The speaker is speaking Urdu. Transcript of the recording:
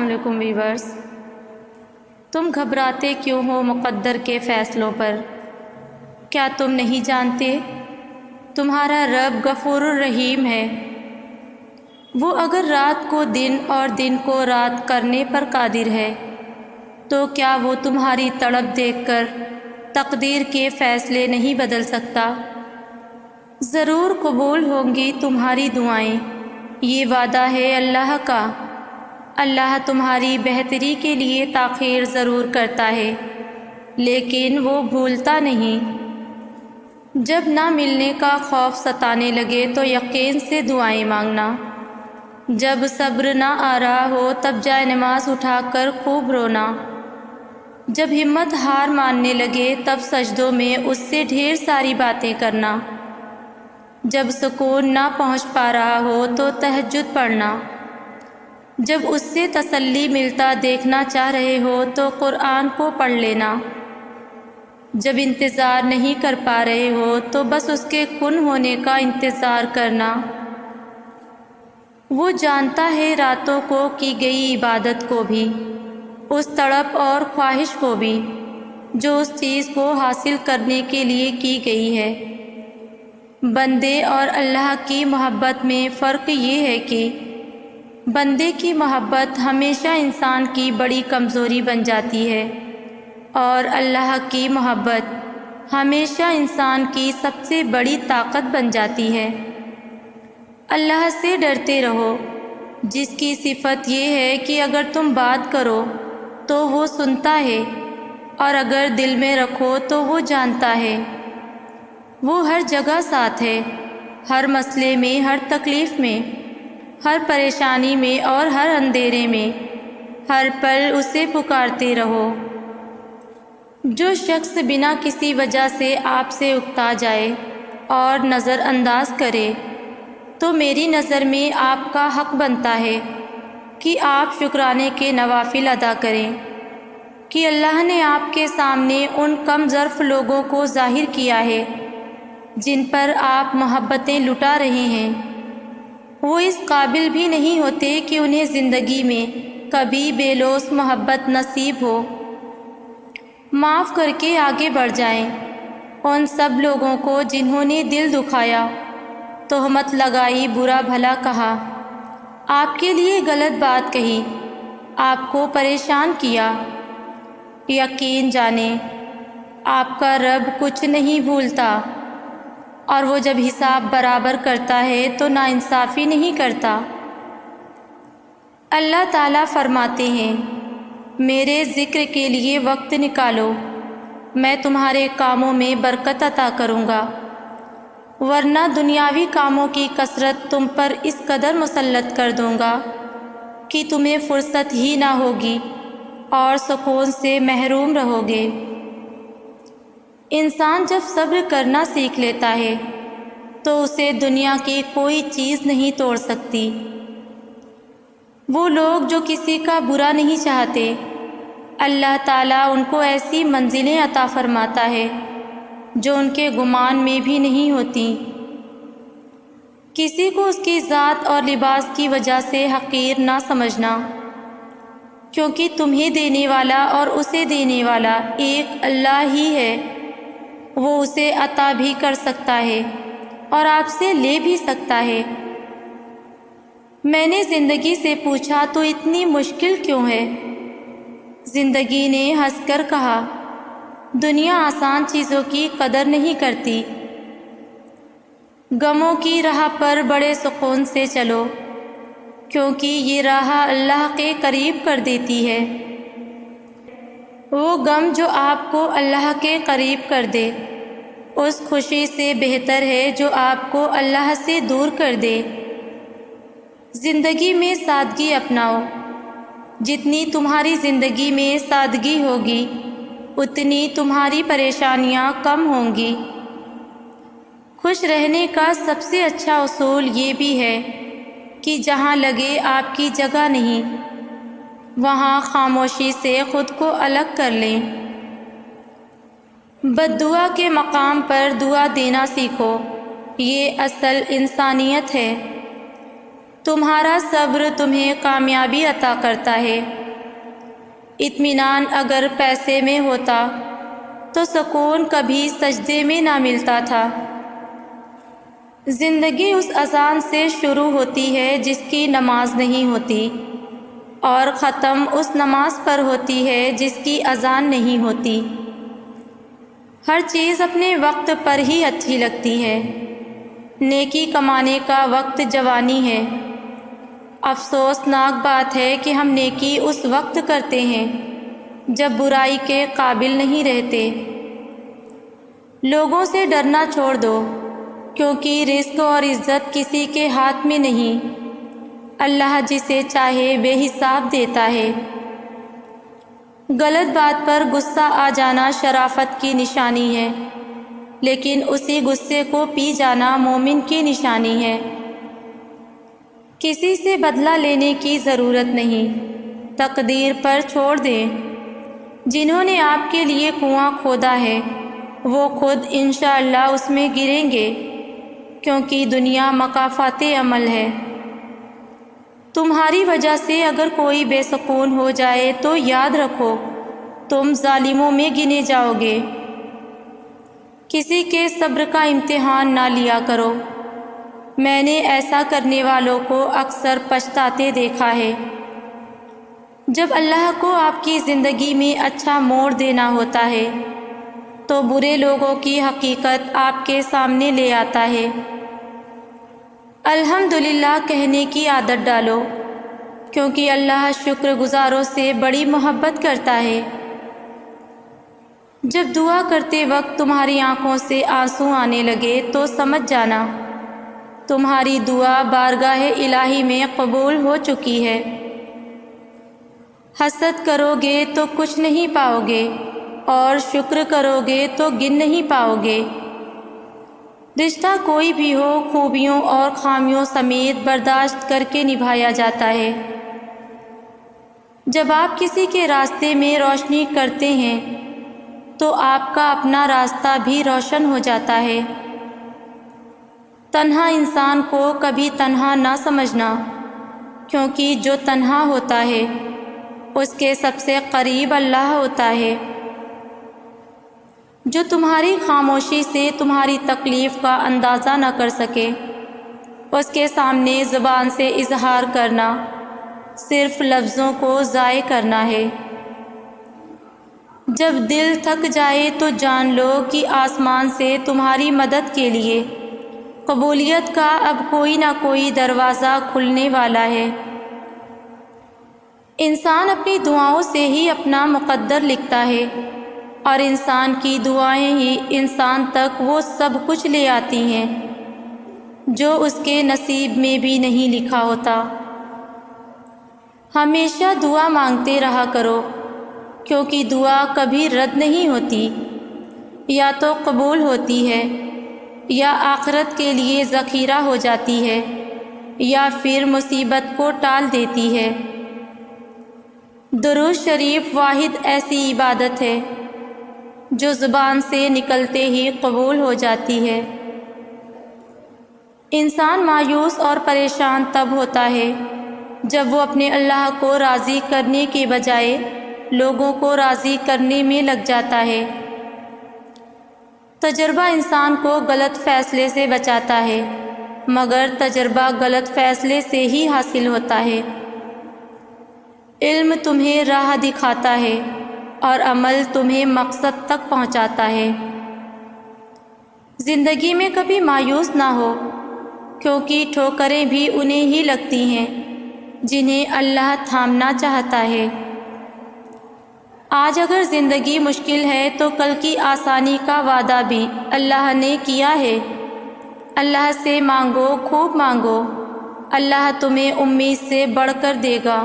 السلام علیکم ویورز، تم گھبراتے کیوں ہو مقدر کے فیصلوں پر؟ کیا تم نہیں جانتے تمہارا رب غفور الرحیم ہے؟ وہ اگر رات کو دن اور دن کو رات کرنے پر قادر ہے تو کیا وہ تمہاری تڑپ دیکھ کر تقدیر کے فیصلے نہیں بدل سکتا؟ ضرور قبول ہوں گی تمہاری دعائیں، یہ وعدہ ہے اللہ کا۔ اللہ تمہاری بہتری کے لیے تاخیر ضرور کرتا ہے، لیکن وہ بھولتا نہیں۔ جب نہ ملنے کا خوف ستانے لگے تو یقین سے دعائیں مانگنا۔ جب صبر نہ آ رہا ہو تب جائے نماز اٹھا کر خوب رونا۔ جب ہمت ہار ماننے لگے تب سجدوں میں اس سے ڈھیر ساری باتیں کرنا۔ جب سکون نہ پہنچ پا رہا ہو تو تہجد پڑھنا۔ جب اس سے تسلی ملتا دیکھنا چاہ رہے ہو تو قرآن کو پڑھ لینا۔ جب انتظار نہیں کر پا رہے ہو تو بس اس کے کن ہونے کا انتظار کرنا۔ وہ جانتا ہے راتوں کو کی گئی عبادت کو بھی، اس تڑپ اور خواہش کو بھی جو اس چیز کو حاصل کرنے کے لیے کی گئی ہے۔ بندے اور اللہ کی محبت میں فرق یہ ہے کہ بندے کی محبت ہمیشہ انسان کی بڑی کمزوری بن جاتی ہے، اور اللہ کی محبت ہمیشہ انسان کی سب سے بڑی طاقت بن جاتی ہے۔ اللہ سے ڈرتے رہو، جس کی صفت یہ ہے کہ اگر تم بات کرو تو وہ سنتا ہے، اور اگر دل میں رکھو تو وہ جانتا ہے۔ وہ ہر جگہ ساتھ ہے، ہر مسئلے میں، ہر تکلیف میں، ہر پریشانی میں اور ہر اندھیرے میں۔ ہر پل اسے پکارتے رہو۔ جو شخص بنا کسی وجہ سے آپ سے اکتا جائے اور نظر انداز کرے تو میری نظر میں آپ کا حق بنتا ہے کہ آپ شکرانے کے نوافل ادا کریں کہ اللہ نے آپ کے سامنے ان کم ظرف لوگوں کو ظاہر کیا ہے جن پر آپ محبتیں لٹا رہے ہیں۔ وہ اس قابل بھی نہیں ہوتے کہ انہیں زندگی میں کبھی بے لوث محبت نصیب ہو۔ معاف کر کے آگے بڑھ جائیں ان سب لوگوں کو جنہوں نے دل دکھایا، تہمت لگائی، برا بھلا کہا، آپ کے لیے غلط بات کہی، آپ کو پریشان کیا۔ یقین جانیں آپ کا رب کچھ نہیں بھولتا، اور وہ جب حساب برابر کرتا ہے تو ناانصافی نہیں کرتا۔ اللہ تعالیٰ فرماتے ہیں، میرے ذکر کے لیے وقت نکالو، میں تمہارے کاموں میں برکت عطا کروں گا، ورنہ دنیاوی کاموں کی کثرت تم پر اس قدر مسلط کر دوں گا کہ تمہیں فرصت ہی نہ ہوگی اور سکون سے محروم رہو گے۔ انسان جب صبر کرنا سیکھ لیتا ہے تو اسے دنیا کی کوئی چیز نہیں توڑ سکتی۔ وہ لوگ جو کسی کا برا نہیں چاہتے، اللہ تعالیٰ ان کو ایسی منزلیں عطا فرماتا ہے جو ان کے گمان میں بھی نہیں ہوتی۔ کسی کو اس کی ذات اور لباس کی وجہ سے حقیر نہ سمجھنا، کیونکہ تمہیں دینے والا اور اسے دینے والا ایک اللہ ہی ہے۔ وہ اسے عطا بھی کر سکتا ہے اور آپ سے لے بھی سکتا ہے۔ میں نے زندگی سے پوچھا تو اتنی مشکل کیوں ہے؟ زندگی نے ہنس کر کہا، دنیا آسان چیزوں کی قدر نہیں کرتی۔ غموں کی راہ پر بڑے سکون سے چلو، کیونکہ یہ راہ اللہ کے قریب کر دیتی ہے۔ وہ غم جو آپ کو اللہ کے قریب کر دے اس خوشی سے بہتر ہے جو آپ کو اللہ سے دور کر دے۔ زندگی میں سادگی اپناؤ، جتنی تمہاری زندگی میں سادگی ہوگی اتنی تمہاری پریشانیاں کم ہوں گی۔ خوش رہنے کا سب سے اچھا اصول یہ بھی ہے کہ جہاں لگے آپ کی جگہ نہیں، وہاں خاموشی سے خود کو الگ کر لیں۔ بد دعا کے مقام پر دعا دینا سیکھو، یہ اصل انسانیت ہے۔ تمہارا صبر تمہیں کامیابی عطا کرتا ہے۔ اطمینان اگر پیسے میں ہوتا تو سکون کبھی سجدے میں نہ ملتا تھا۔ زندگی اس اذان سے شروع ہوتی ہے جس کی نماز نہیں ہوتی، اور ختم اس نماز پر ہوتی ہے جس کی اذان نہیں ہوتی۔ ہر چیز اپنے وقت پر ہی اچھی لگتی ہے۔ نیکی کمانے کا وقت جوانی ہے۔ افسوسناک بات ہے کہ ہم نیکی اس وقت کرتے ہیں جب برائی کے قابل نہیں رہتے۔ لوگوں سے ڈرنا چھوڑ دو، کیونکہ رزق اور عزت کسی کے ہاتھ میں نہیں، اللہ جسے چاہے بے حساب دیتا ہے۔ غلط بات پر غصہ آ جانا شرافت کی نشانی ہے، لیکن اسی غصے کو پی جانا مومن کی نشانی ہے۔ کسی سے بدلہ لینے کی ضرورت نہیں، تقدیر پر چھوڑ دیں۔ جنہوں نے آپ کے لیے کنواں کھودا ہے وہ خود انشاءاللہ اس میں گریں گے، کیونکہ دنیا مکافات عمل ہے۔ تمہاری وجہ سے اگر کوئی بے سکون ہو جائے تو یاد رکھو تم ظالموں میں گنے جاؤ گے۔ کسی کے صبر کا امتحان نہ لیا کرو، میں نے ایسا کرنے والوں کو اکثر پچھتاتے دیکھا ہے۔ جب اللہ کو آپ کی زندگی میں اچھا موڑ دینا ہوتا ہے تو برے لوگوں کی حقیقت آپ کے سامنے لے آتا ہے۔ الحمدللہ کہنے کی عادت ڈالو، کیونکہ اللہ شکر گزاروں سے بڑی محبت کرتا ہے۔ جب دعا کرتے وقت تمہاری آنکھوں سے آنسو آنے لگے تو سمجھ جانا تمہاری دعا بارگاہ الہی میں قبول ہو چکی ہے۔ حسد کرو گے تو کچھ نہیں پاؤ گے، اور شکر کرو گے تو گن نہیں پاؤ گے۔ رشتہ کوئی بھی ہو خوبیوں اور خامیوں سمیت برداشت کر کے نبھایا جاتا ہے۔ جب آپ کسی کے راستے میں روشنی کرتے ہیں تو آپ کا اپنا راستہ بھی روشن ہو جاتا ہے۔ تنہا انسان کو کبھی تنہا نہ سمجھنا، کیونکہ جو تنہا ہوتا ہے اس کے سب سے قریب اللہ ہوتا ہے۔ جو تمہاری خاموشی سے تمہاری تکلیف کا اندازہ نہ کر سکے، اس کے سامنے زبان سے اظہار کرنا صرف لفظوں کو ضائع کرنا ہے۔ جب دل تھک جائے تو جان لو کہ آسمان سے تمہاری مدد کے لیے قبولیت کا اب کوئی نہ کوئی دروازہ کھلنے والا ہے۔ انسان اپنی دعاؤں سے ہی اپنا مقدر لکھتا ہے، اور انسان کی دعائیں ہی انسان تک وہ سب کچھ لے آتی ہیں جو اس کے نصیب میں بھی نہیں لکھا ہوتا۔ ہمیشہ دعا مانگتے رہا کرو، کیونکہ دعا کبھی رد نہیں ہوتی، یا تو قبول ہوتی ہے، یا آخرت کے لیے ذخیرہ ہو جاتی ہے، یا پھر مصیبت کو ٹال دیتی ہے۔ درود شریف واحد ایسی عبادت ہے جو زبان سے نکلتے ہی قبول ہو جاتی ہے۔ انسان مایوس اور پریشان تب ہوتا ہے جب وہ اپنے اللہ کو راضی کرنے کے بجائے لوگوں کو راضی کرنے میں لگ جاتا ہے۔ تجربہ انسان کو غلط فیصلے سے بچاتا ہے، مگر تجربہ غلط فیصلے سے ہی حاصل ہوتا ہے۔ علم تمہیں راہ دکھاتا ہے اور عمل تمہیں مقصد تک پہنچاتا ہے۔ زندگی میں کبھی مایوس نہ ہو، کیونکہ ٹھوکریں بھی انہیں ہی لگتی ہیں جنہیں اللہ تھامنا چاہتا ہے۔ آج اگر زندگی مشکل ہے تو کل کی آسانی کا وعدہ بھی اللہ نے کیا ہے۔ اللہ سے مانگو، خوب مانگو، اللہ تمہیں امید سے بڑھ کر دے گا۔